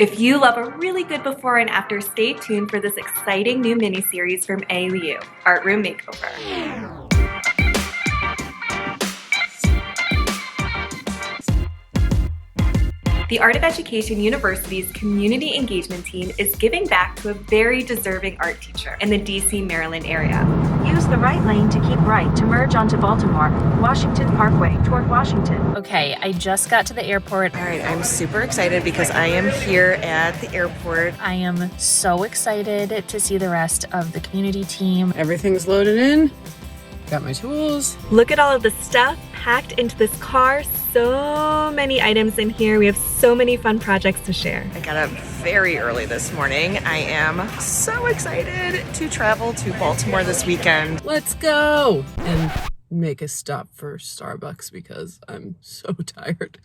If you love a really good before and after, stay tuned for this exciting new mini-series from AOEU, Art Room Makeover. The Art of Education University's Community Engagement Team is giving back to a very deserving art teacher in the DC, Maryland area. Use the right lane to keep right to merge onto Baltimore, Washington Parkway toward Washington. Okay, I just got to the airport. All right, I'm super excited because I am here at the airport. I am so excited to see the rest of the community team. Everything's loaded in. Got my tools. Look at all of the stuff packed into this car. So many items in here. We have so many fun projects to share. I got up very early this morning. I am so excited to travel to Baltimore this weekend. Let's go! And make a stop for Starbucks because I'm so tired.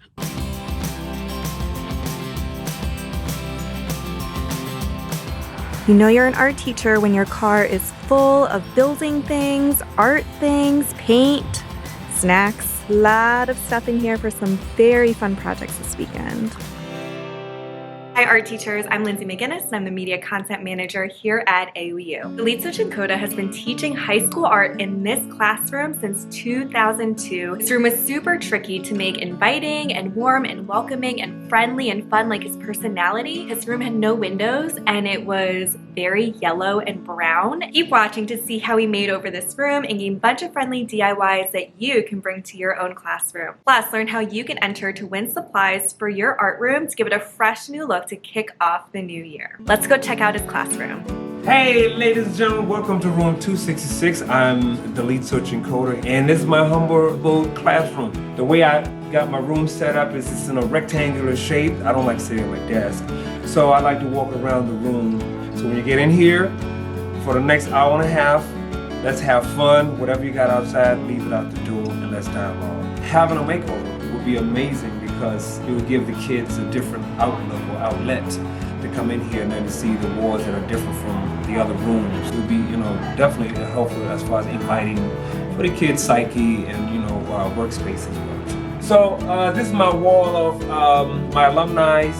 You know you're an art teacher when your car is full of building things, art things, paint, snacks. A lot of stuff in here for some very fun projects this weekend. Hi art teachers, I'm Lindsey McGinnis and I'm the Media Content Manager here at AOEU. Dalitso Chinkhota has been teaching high school art in this classroom since 2002. This room was super tricky to make inviting and warm and welcoming and friendly and fun like his personality. His room had no windows and it was very yellow and brown. Keep watching to see how he made over this room and gain a bunch of friendly DIYs that you can bring to your own classroom. Plus, learn how you can enter to win supplies for your art room to give it a fresh new look to kick off the new year. Let's go check out his classroom. Hey ladies and gentlemen, welcome to room 266. I'm Dalitso Chinkhota and this is my humble classroom. The way I got my room set up is it's in a rectangular shape. I don't like sitting at my desk, so I like to walk around the room. So when you get in here, for the next hour and a half, let's have fun. Whatever you got outside, leave it out the door and let's dialogue. Having a makeover would be amazing because it would give the kids a different outlook or outlet to come in here and then to see the walls that are different from the other rooms. It would be, definitely helpful as far as inviting for the kids' psyche and, workspace as well. So this is my wall of my alumni,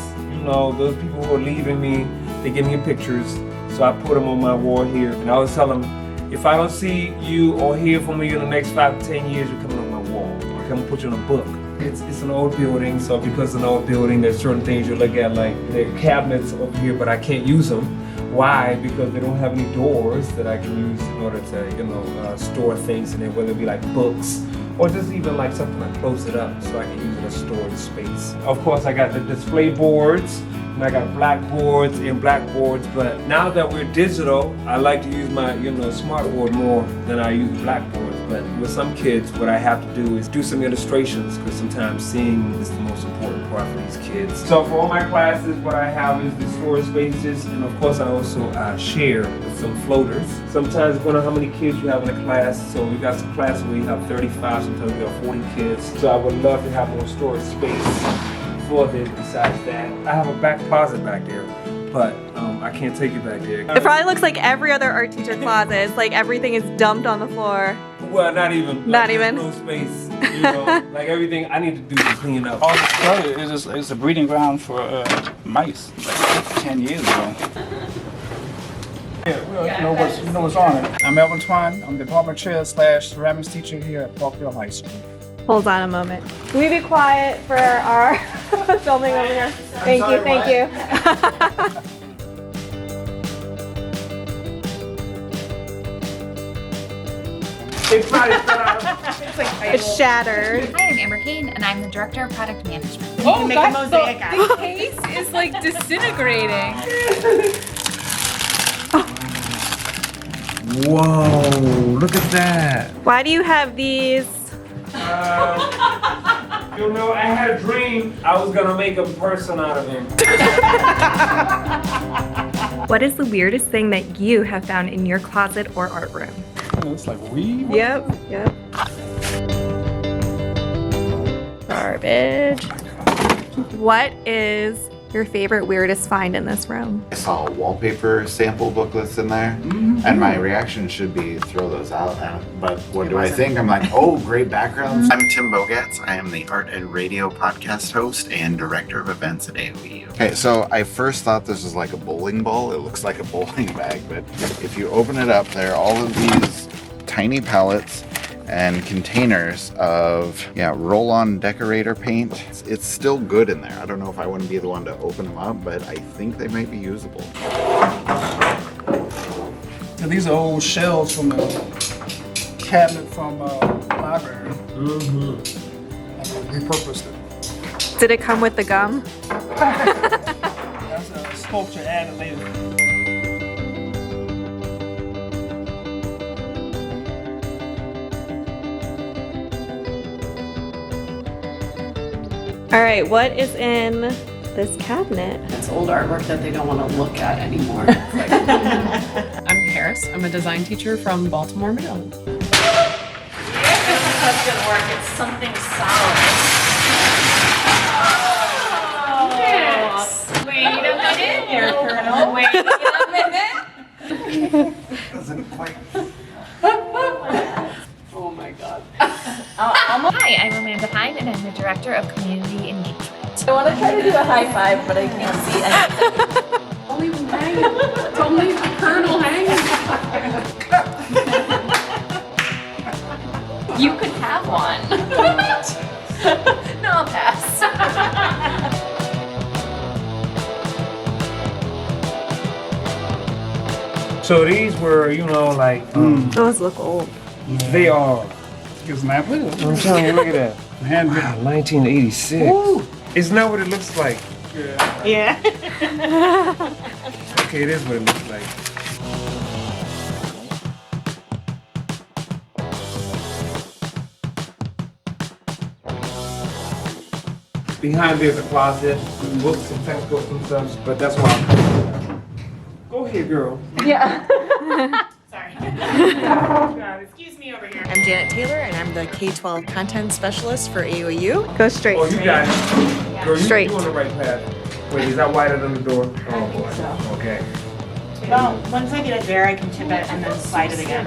those people who are leaving me, they give me pictures. So I put them on my wall here and I always tell them, if I don't see you or hear from you in the next 5 to 10 years, you're coming on my wall. Or come put you in a book. It's an old building, so because it's an old building, there's certain things you look at, like the cabinets over here, but I can't use them. Why? Because they don't have any doors that I can use in order to, store things in there, whether it be like books or just even like something I close it up so I can use it as storage space. Of course, I got the display boards, and I got blackboards and blackboards, but now that we're digital, I like to use my, smartboard more than I use blackboards. But with some kids, what I have to do is do some illustrations because sometimes seeing is the most important part for these kids. So for all my classes, what I have is the storage spaces, and of course I also share with some floaters. Sometimes depending on how many kids you have in a class, so we got some classes where you have 35, sometimes we have 40 kids. So I would love to have more storage space for this. Besides that, I have a back closet back there, but I can't take it back there. It probably looks like every other art teacher closet. It's like everything is dumped on the floor. Well, not even. Not even. No space. Like everything I need to do to clean up. All this toilet is a breeding ground for mice, like 10 years ago. Yeah, well, you know what's on it. I'm Elvin Twine. I'm the department chair / ceramics teacher here at Parkville High School. Hold on a moment. Can we be quiet for our filming over here? Thank you. It's shattered. Hi, I'm Amber Kane, and I'm the Director of Product Management. Oh, make a mosaic out. The case is like disintegrating. Whoa, look at that. Why do you have these? I had a dream I was gonna make a person out of him. What is the weirdest thing that you have found in your closet or art room? Oh, it's like weed. Yep. Garbage. What is your favorite weirdest find in this room? I saw wallpaper sample booklets in there, and my reaction should be throw those out. But what do I think? I'm like, oh, great backgrounds. I'm Tim Bogatz. I am the Art and Radio podcast host and Director of Events at AOEU. Okay, so I first thought this was like a bowling ball. It looks like a bowling bag, but if you open it up, there are all of these tiny pallets and containers of roll-on decorator paint. It's still good in there. I don't know if I want to be the one to open them up, but I think they might be usable. And these are old shells from the cabinet from library. I repurposed it. Did it come with the gum? That's a sculpture added later. All right, what is in this cabinet? It's old artwork that they don't want to look at anymore. I'm Harris. I'm a design teacher from Baltimore, Maryland. That's gonna work. It's something solid. Oh, wait a minute, here, Colonel. Wait a minute. Doesn't quite. Oh my God. Hi, I'm Amanda Heyn, and I'm the Director of Community Engagement. I want to try to do a high five, but I can't see anything. Only Heyn. It's only the Colonel Heyn. You could have one. No, I'll pass. So these were, you know, like, Those look old. they are. Gives an apple. I'm telling you, look at that. Handwritten. Wow, 1986. Ooh. Isn't that what it looks like? Yeah. Okay, it is what it looks like. Behind there's a closet, books and textbooks and stuff, but that's why I'm Go ahead, girl. Sorry. Excuse me over here. I'm Janet Taylor, and I'm the K-12 content specialist for AOEU. Go straight. Oh, you got it. Girl, Straight. you on the right path. Wait, is that wider than the door? Oh, boy. so. Okay. Well, once I get it there, I can tip it and then slide it again.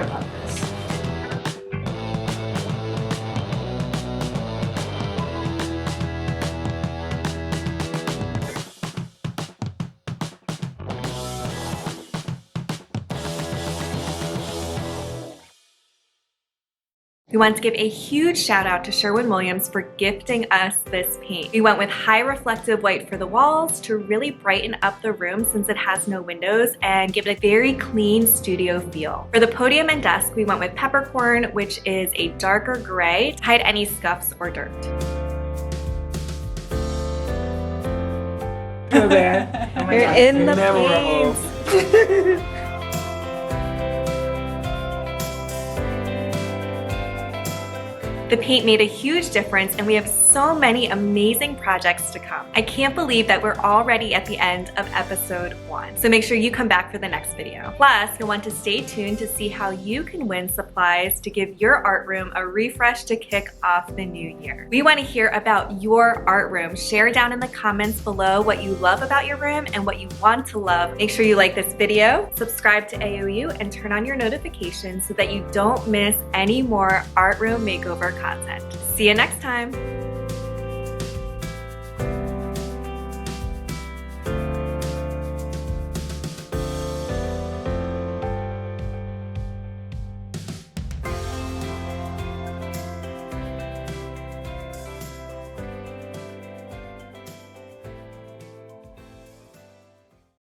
We want to give a huge shout out to Sherwin Williams for gifting us this paint. We went with high reflective white for the walls to really brighten up the room since it has no windows and give it a very clean studio feel. For the podium and desk, we went with peppercorn, which is a darker gray to hide any scuffs or dirt. Look at that. Oh my You're God. in the Never, paint. The paint made a huge difference, and we have so many amazing projects to come. I can't believe that we're already at the end of episode 1. So make sure you come back for the next video. Plus, you'll want to stay tuned to see how you can win supplies to give your art room a refresh to kick off the new year. We want to hear about your art room. Share down in the comments below what you love about your room and what you want to love. Make sure you like this video, subscribe to AOEU, and turn on your notifications so that you don't miss any more art room makeover content. See you next time.